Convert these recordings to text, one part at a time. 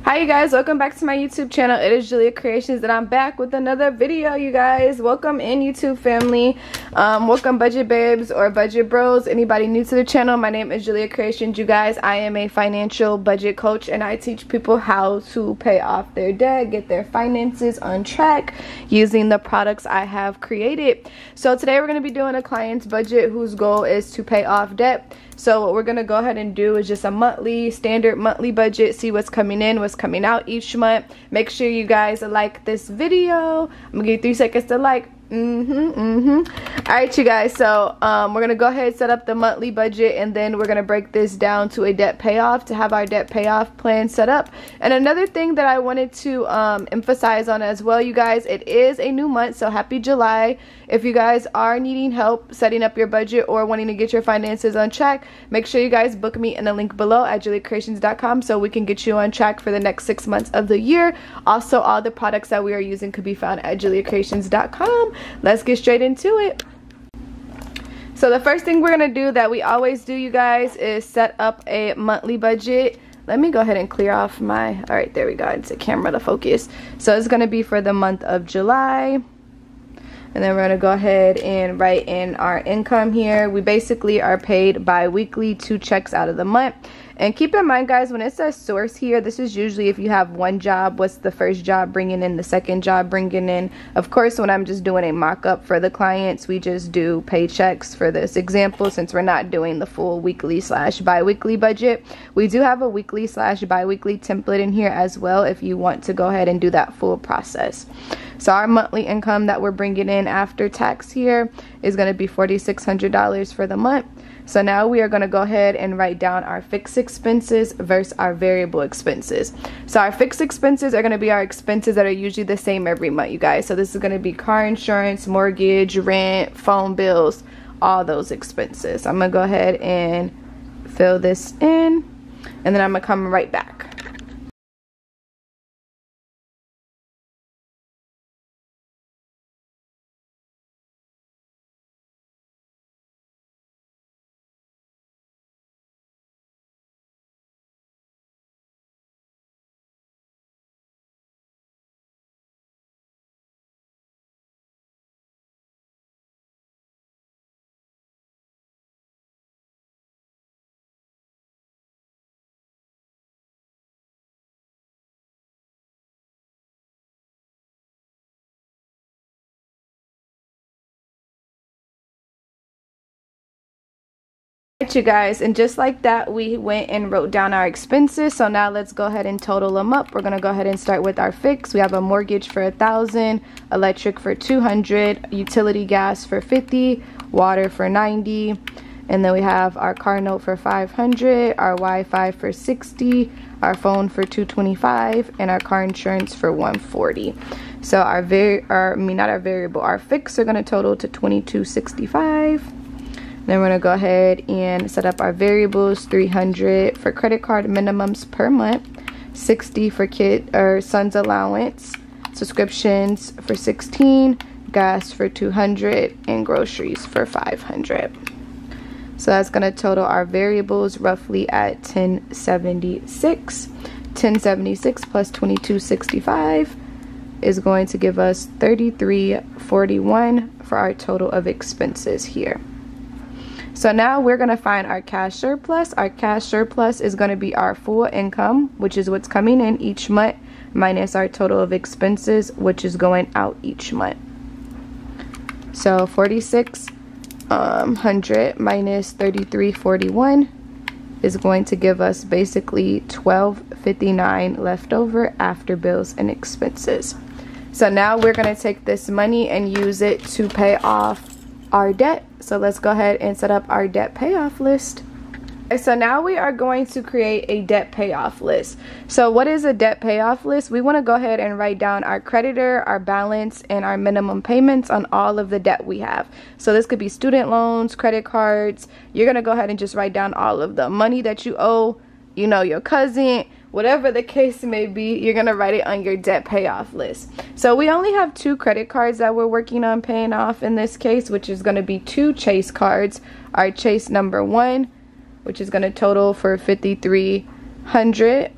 Hi you guys, welcome back to my YouTube channel. It is Julia Creations and I'm back with another video, you guys. Welcome in, YouTube family. Welcome budget babes or budget bros, anybody new to the channel. My name is Julia Creations, you guys. I am a financial budget coach and I teach people how to pay off their debt, get their finances on track using the products I have created. So today we're going to be doing a client's budget whose goal is to pay off debt. So what we're going to go ahead and do is just a standard monthly budget, see what's coming in, what's coming out each month. Make sure you guys like this video. I'm going to give you 3 seconds to like. Alright you guys, so we're gonna go ahead and set up the monthly budget and then we're gonna break this down to a debt payoff to have our debt payoff plan set up. And another thing that I wanted to emphasize on as well, you guys, it is a new month, so happy July. If you guys are needing help setting up your budget or wanting to get your finances on track, make sure you guys book me in the link below at juliacreations.com so we can get you on track for the next 6 months of the year. Also, all the products that we are using could be found at juliacreations.com. Let's get straight into it. So the first thing we're gonna do that we always do, you guys, is set up a monthly budget. Let me go ahead and clear off my, all right, there we go, it's a camera to focus. So it's gonna be for the month of July. And then we're gonna go ahead and write in our income here. We basically are paid bi-weekly, 2 checks out of the month. And keep in mind, guys, when it says source here, this is usually if you have one job, what's the first job bringing in, the second job bringing in. Of course, when I'm just doing a mock-up for the clients, we just do paychecks for this example since we're not doing the full weekly/bi-weekly budget. We do have a weekly/bi-weekly template in here as well if you want to go ahead and do that full process. So our monthly income that we're bringing in after tax here is going to be $4,600 for the month. So now we are going to go ahead and write down our fixed expenses versus our variable expenses. So our fixed expenses are going to be our expenses that are usually the same every month, you guys. So this is going to be car insurance, mortgage, rent, phone bills, all those expenses. I'm going to go ahead and fill this in and then I'm going to come right back. You guys, and just like that we went and wrote down our expenses. So now let's go ahead and total them up. We're gonna go ahead and start with our fixed. We have a mortgage for $1,000, electric for $200, utility gas for $50, water for $90, and then we have our car note for $500, our Wi-Fi for $60, our phone for $225, and our car insurance for $140. So our our fixed are gonna total to $2265. Then we're gonna go ahead and set up our variables. $300 for credit card minimums per month, $60 for kid or son's allowance, subscriptions for $16, gas for $200, and groceries for $500. So that's gonna total our variables roughly at $1076. $1076 plus $2265 is going to give us $3341 for our total of expenses here. So now we're going to find our cash surplus. Our cash surplus is going to be our full income, which is what's coming in each month, minus our total of expenses, which is going out each month. So 4,600 minus 3341 is going to give us basically $1259 left over after bills and expenses. So now we're going to take this money and use it to pay off our debt. So let's go ahead and set up our debt payoff list. So now we are going to create a debt payoff list. So what is a debt payoff list? We want to go ahead and write down our creditor, our balance, and our minimum payments on all of the debt we have. So this could be student loans, credit cards. You're going to go ahead and just write down all of the money that you owe, you know, your cousin, whatever the case may be. You're going to write it on your debt payoff list. So we only have 2 credit cards that we're working on paying off in this case, which is going to be 2 Chase cards. Our Chase number 1, which is going to total for $5,300,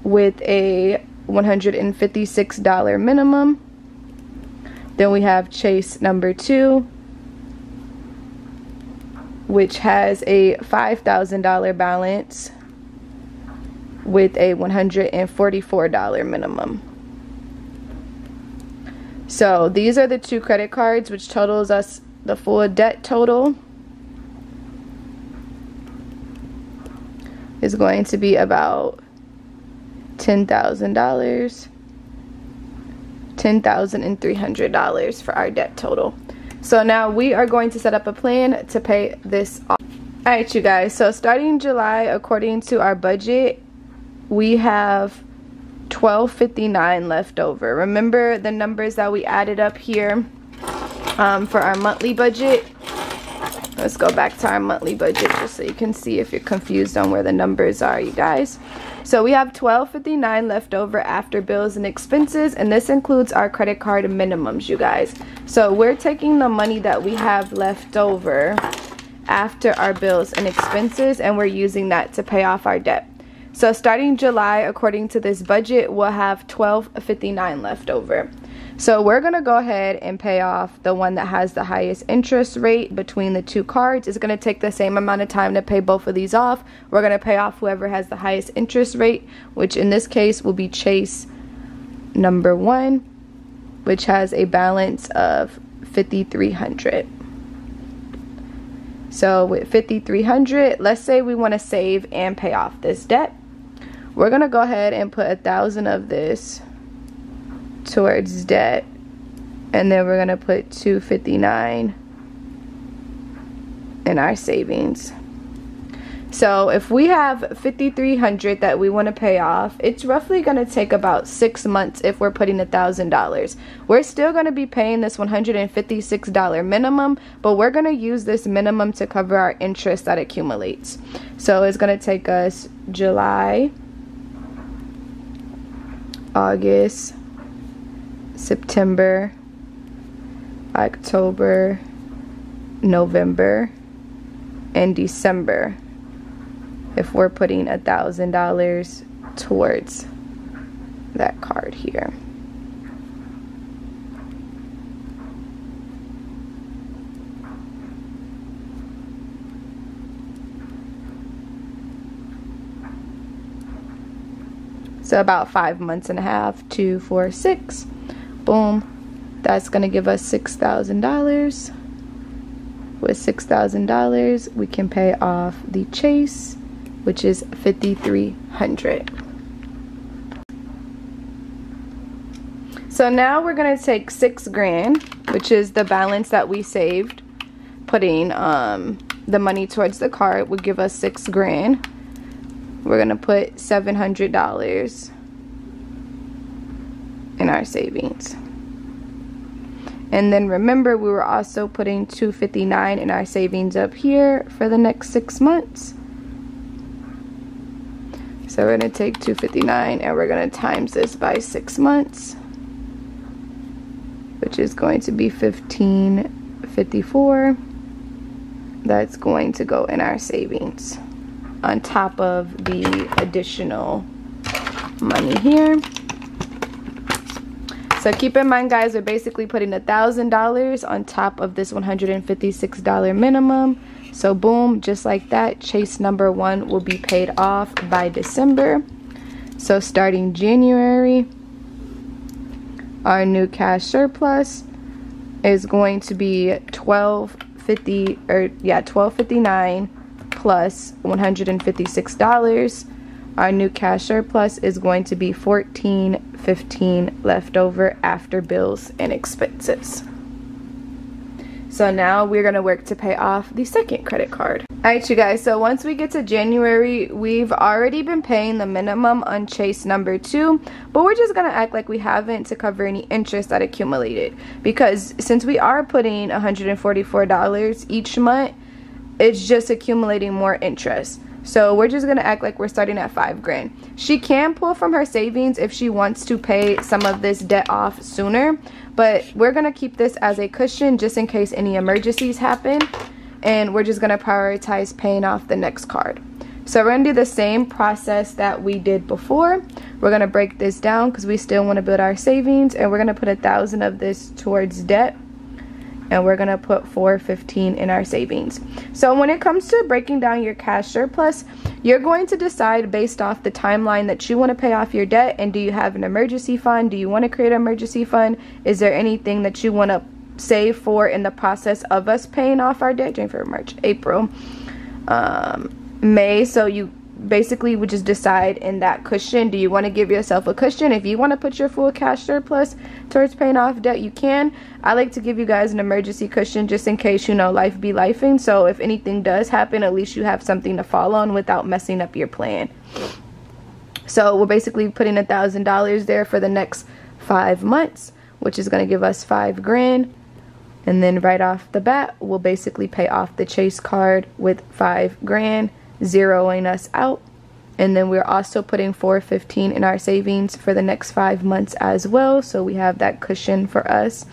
with a $156 minimum. Then we have Chase number 2, which has a $5,000 balance with a $144 minimum. So these are the 2 credit cards, which totals us the full debt total is going to be about $10,000, $10,300 for our debt total. So now we are going to set up a plan to pay this off. Alright, you guys, so starting July, according to our budget, we have $1,259 left over. Remember the numbers that we added up here for our monthly budget? Let's go back to our monthly budget just so you can see if you're confused on where the numbers are, you guys. So we have $1,259 left over after bills and expenses, and this includes our credit card minimums, you guys. So we're taking the money that we have left over after our bills and expenses, and we're using that to pay off our debt. So starting July, according to this budget, we'll have $1,259 left over. So we're going to go ahead and pay off the one that has the highest interest rate between the 2 cards. It's going to take the same amount of time to pay both of these off. We're going to pay off whoever has the highest interest rate, which in this case will be Chase number 1, which has a balance of $5,300. So with $5,300, let's say we want to save and pay off this debt. We're going to go ahead and put $1,000 of this towards debt, and then we're going to put $259 in our savings. So if we have $5,300 that we want to pay off, it's roughly going to take about 6 months if we're putting $1,000. We're still going to be paying this $156 minimum, but we're going to use this minimum to cover our interest that accumulates. So it's going to take us July, August, September, October, November, and December if we're putting $1,000 towards that card here. So about 5 months and a half, 2, 4, 6. Boom. That's going to give us $6,000. With $6,000, we can pay off the Chase, which is $5,300. So now we're going to take $6,000, which is the balance that we saved. Putting the money towards the card would give us $6,000. We're going to put $700 in our savings. And then remember, we were also putting $259 in our savings up here for the next 6 months. So we're going to take $259 and we're going to times this by 6 months, which is going to be $1,554. That's going to go in our savings on top of the additional money here. So keep in mind, guys, we're basically putting $1,000 on top of this $156 minimum. So boom, just like that, Chase number 1 will be paid off by December. So starting January, our new cash surplus is going to be $1,259 plus $156. Our new cash surplus is going to be $1,415 left over after bills and expenses. So now we're going to work to pay off the second credit card. Alright, you guys, so once we get to January, we've already been paying the minimum on Chase number 2, but we're just going to act like we haven't to cover any interest that accumulated. Because since we are putting $144 each month, it's just accumulating more interest. So we're just going to act like we're starting at $5,000. She can pull from her savings if she wants to pay some of this debt off sooner, but we're going to keep this as a cushion just in case any emergencies happen, and we're just going to prioritize paying off the next card. So we're gonna do the same process that we did before. We're gonna break this down because we still want to build our savings, and we're gonna put 1,000 of this towards debt, and we're gonna put $415 in our savings. So when it comes to breaking down your cash surplus, you're going to decide based off the timeline that you want to pay off your debt. And do you have an emergency fund? Do you want to create an emergency fund? Is there anything that you want to save for in the process of us paying off our debt? January, March, April, May. So you basically would just decide in that cushion. Do you want to give yourself a cushion? If you want to put your full cash surplus towards paying off debt, you can. I like to give you guys an emergency cushion just in case, you know, life be lifing. So if anything does happen, at least you have something to fall on without messing up your plan. So we're basically putting $1,000 there for the next 5 months, which is going to give us $5 grand. And then right off the bat, we'll basically pay off the Chase card with $5 grand, zeroing us out. And then we're also putting $415 in our savings for the next 5 months as well, so we have that cushion for us.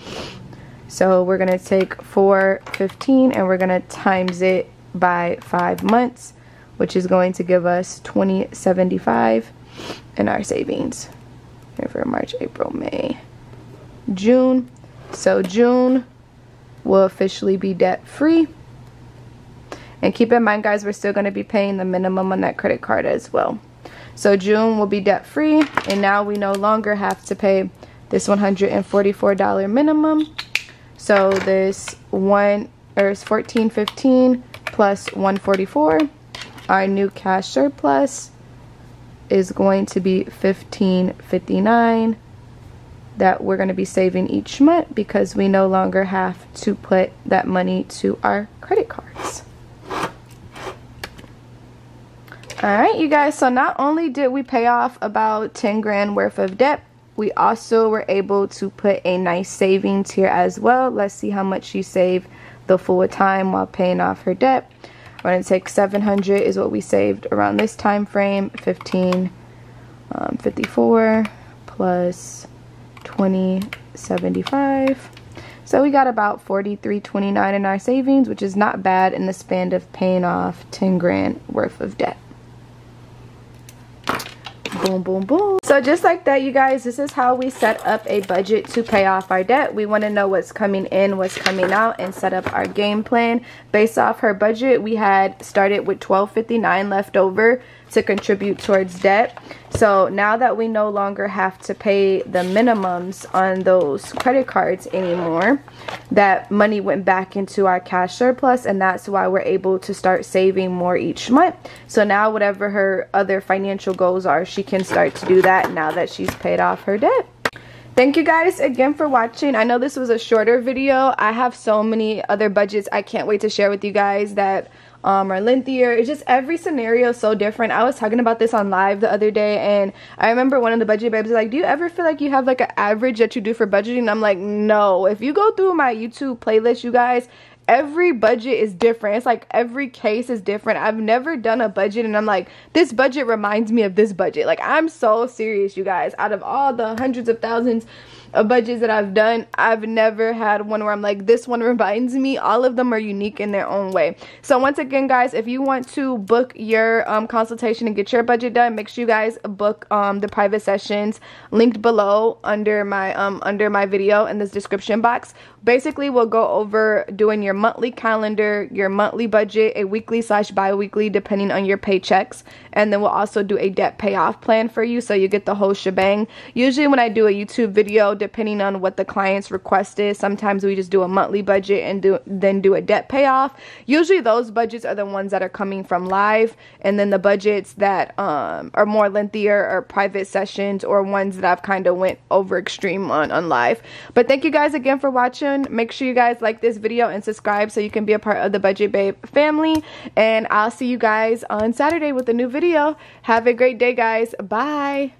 So we're gonna take $415 and we're gonna times it by 5 months, which is going to give us $20.75 in our savings for March, April, May, June. So June will officially be debt free. And keep in mind, guys, we're still going to be paying the minimum on that credit card as well. So June will be debt free, and now we no longer have to pay this $144 minimum. So this $1415 plus $144, our new cash surplus is going to be $1559 that we're going to be saving each month because we no longer have to put that money to our credit cards. Alright, you guys, so not only did we pay off about 10 grand worth of debt, we also were able to put a nice savings here as well. Let's see how much she saved the full time while paying off her debt. We're going to take 700 is what we saved around this time frame. 54 plus 20.75. So we got about 43.29 in our savings, which is not bad in the span of paying off 10 grand worth of debt. Boom, boom, boom. So just like that, you guys, this is how we set up a budget to pay off our debt. We want to know what's coming in, what's coming out, and set up our game plan. Based off her budget, we had started with $12.59 left over to contribute towards debt. So now that we no longer have to pay the minimums on those credit cards anymore, that money went back into our cash surplus, and that's why we're able to start saving more each month. So now whatever her other financial goals are, she can start to do that now that she's paid off her debt. Thank you guys again for watching. I know this was a shorter video. I have so many other budgets I can't wait to share with you guys that are lengthier. It's just every scenario is so different. I was talking about this on live the other day, and I remember one of the budget babes was like, do you ever feel like you have like an average that you do for budgeting? And I'm like, no. If you go through my YouTube playlist, you guys, every budget is different. It's like every case is different. I've never done a budget and I'm like, this budget reminds me of this budget. Like, I'm so serious, you guys. Out of all the hundreds of thousands of budgets that I've done, I've never had one where I'm like, this one reminds me. All of them are unique in their own way. So once again, guys, if you want to book your consultation and get your budget done, make sure you guys book the private sessions linked below under my video in this description box. Basically, we'll go over doing your monthly calendar, your monthly budget, a weekly / bi-weekly depending on your paychecks, and then we'll also do a debt payoff plan for you so you get the whole shebang. Usually when I do a YouTube video, depending on what the client's request is, sometimes we just do a monthly budget and then do a debt payoff. Usually those budgets are the ones that are coming from live, and then the budgets that are more lengthier or private sessions or ones that I've kind of went over extreme on live. But thank you guys again for watching. Make sure you guys like this video and subscribe so you can be a part of the Budget Babe family, and I'll see you guys on Saturday with a new video. Have a great day, guys. Bye.